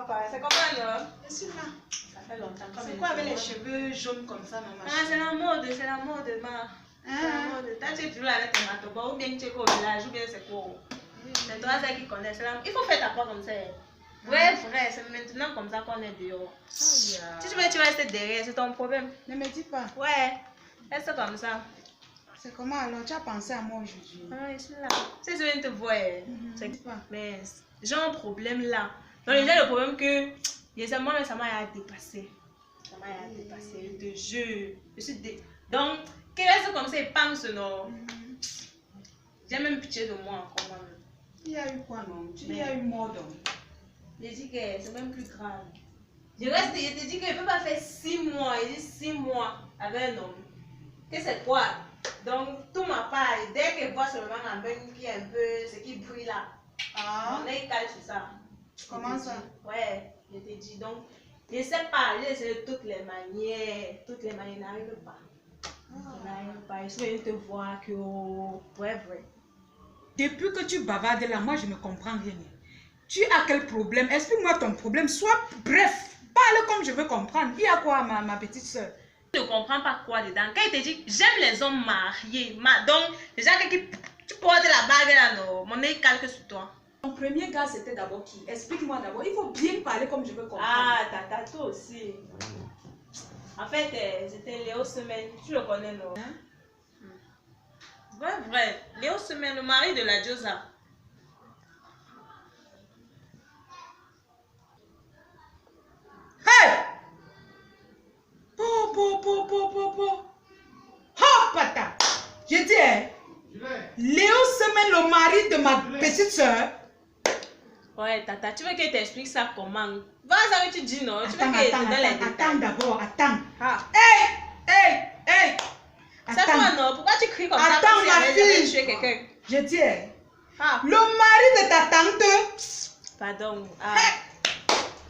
pas. C'est comment là? Je suis là. Ça fait longtemps. C'est quoi avec les cheveux jaunes comme ça, maman? Ah, c'est la mode, c'est la mode, ma. C'est la mode. Toi, tu es toujours avec ton matoba ou bien tu es au village ou bien c'est quoi? C'est toi ça qui connais. Il faut faire ta part comme ça. Ouais, frère, c'est maintenant comme ça qu'on est dehors. Si tu veux, tu vas rester derrière, c'est ton problème. Ne me dis pas. Ouais, reste comme ça. C'est comment alors? Tu as pensé à moi aujourd'hui? Ah, je suis là. Si tu viens te voir, c'est pas. mais j'ai un problème là. Donc, déjà, le problème que moi, ça m'a dépassé. Ça m'a dépassé, je te jure. Je suis Donc, qu'est-ce que comme ça, il pense, non? J'ai même pitié de moi encore moi-même. Il y a eu quoi, non? Il y a eu mort, donc. Je dis que c'est même plus grave. Je te dis qu'il ne peut pas faire 6 mois. Il dit 6 mois avec un homme. Que c'est quoi? Donc, tout ma part, dès qu'il voit seulement un bain qui est un peu, ce qui brille là, on est calme sur ça. Comment ça? Ouais, je te dis. Donc, je ne sais pas, j'ai essayé de toutes les manières. Toutes les manières n'arrivent pas. N'arrive pas. Je suis venue te voir que, ouais, vrai. Depuis que tu bavardes là, moi je ne comprends rien. Tu as quel problème? Explique-moi ton problème. Sois bref. Parle comme je veux comprendre. Il y a quoi, ma petite soeur? Je ne comprends pas quoi dedans. Quand il te dit j'aime les hommes mariés, donc déjà que tu portes la bague là, non, mon œil calque sur toi. Ton premier gars c'était d'abord qui? Explique-moi d'abord. Il faut bien parler comme je veux comprendre. Ah, tata, toi aussi. En fait, c'était Léo Semaine. Tu le connais, non? Vrai. Léo Semaine, le mari de la Diosa. Hey! Ha, pata! Je dis, hein, Léo Semaine, le mari de ma petite soeur. Ouais, tata, tu veux que je t'explique ça comment? Va ça que tu dis, non? Tu veux que je te donne les détails? Attends d'abord, attends. Ah. Hey! C'est quoi, non? Pourquoi tu cries comme ça? Attends, ma fille! Tuer quelqu'un. Je dis, hein, Ah. le mari de ta tante. Pardon. Ah.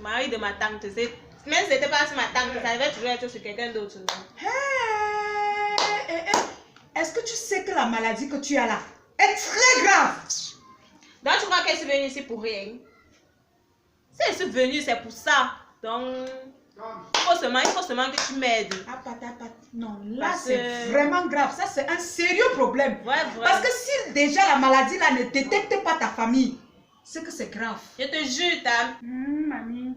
Mari de ma tante. Même si c'était pas sur ma tante, ça devait toujours être sur quelqu'un d'autre. Est-ce que tu sais que la maladie que tu as là est très grave? Donc tu crois qu'elle est venue ici pour rien? Si elle est venue, c'est pour ça. Donc, il faut seulement que tu m'aides. Non, là c'est vraiment grave. Ça c'est un sérieux problème. Ouais. Parce que si déjà la maladie là ne détecte pas ta famille, c'est que c'est grave. Je te jure, Tam. Mamie.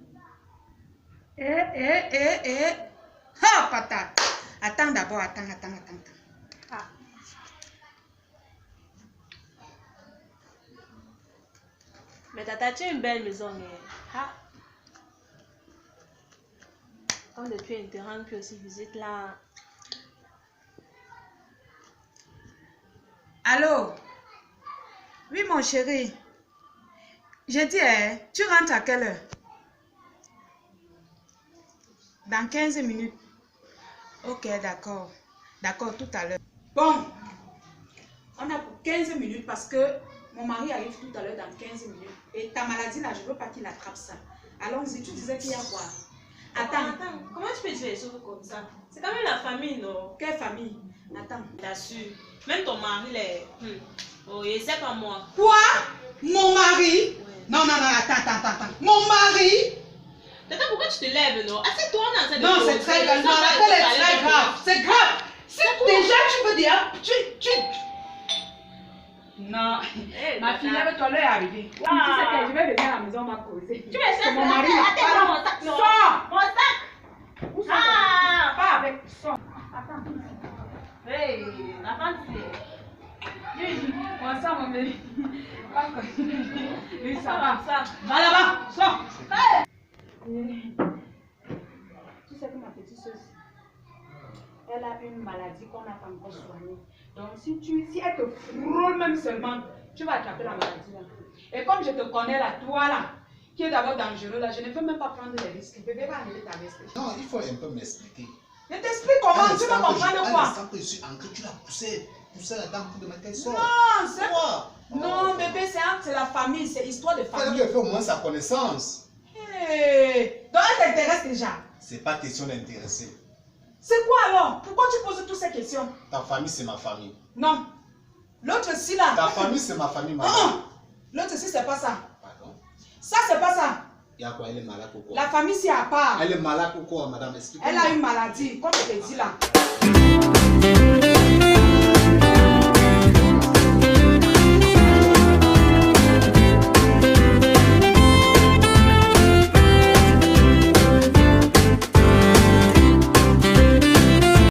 Ha, pata. Attends d'abord, attends. Ah. Mais tata, tu as une belle maison. Ah. Quand depuis interrompu aussi visite là. Allô? Oui, mon chéri. J'ai dit, tu rentres à quelle heure? Dans 15 minutes. Ok, d'accord. D'accord, tout à l'heure. Bon, on a pour 15 minutes parce que mon mari arrive tout à l'heure dans 15 minutes. Et ta maladie là, je ne veux pas qu'il attrape ça. Allons-y, tu disais qu'il y a quoi? Attends. Comment tu peux dire les choses comme ça? C'est quand même la famille, non? Quelle famille? Attends. T'assures. Même ton mari, oh, il sait pas moi. Quoi? Mon mari? Ouais. Non, attends. Mon mari? Tata, pourquoi tu te lèves, non? Assieds-toi, on est en train de Non, c'est très grave. Non, elle est très grave. C'est grave. Si déjà tu veux dire, Non, ma fille, lève-toi, l'heure est arrivée. Tu sais que je vais venir à la maison, on m'a causé. Tu me cherches mon mari là. Attends, mon sac, non. Sors. Mon sac. Où ça? Pas avec. Sors. Attends. Hey, la femme, c'est... On sort, mon bébé. Oui, ça va. Ça. Va là-bas, sors. Tu sais que ma petite soeur, elle a une maladie qu'on n'a pas encore soignée. Donc, si elle te frôle même seulement, tu vas attraper la maladie là. Et comme je te connais là, toi là, qui est d'abord dangereux là, je ne peux même pas prendre les risques. Bébé va enlever ta veste. Non, il faut un peu m'expliquer. Je t'explique comment, tu veux comprendre quoi? L'instant que je suis ancré, tu l'as poussé la dame pour demander qu'elle sort. Non, c'est quoi? Non, bébé, c'est la famille, c'est histoire de famille. Elle fait au moins sa connaissance. Hey. Donc, elle t'intéresse déjà? C'est pas question d'intéresser. C'est quoi alors? Pourquoi tu poses toutes ces questions? Ta famille, c'est ma famille. Non. L'autre ci là. Ta famille, c'est ma famille, madame. L'autre ci, c'est pas ça. Pardon? Ça, c'est pas ça. Il y a quoi? Elle est malade ou quoi? La famille, c'est à part. Elle est malade ou quoi, madame? Expliquez-moi. Elle a une maladie, comme je te dis là.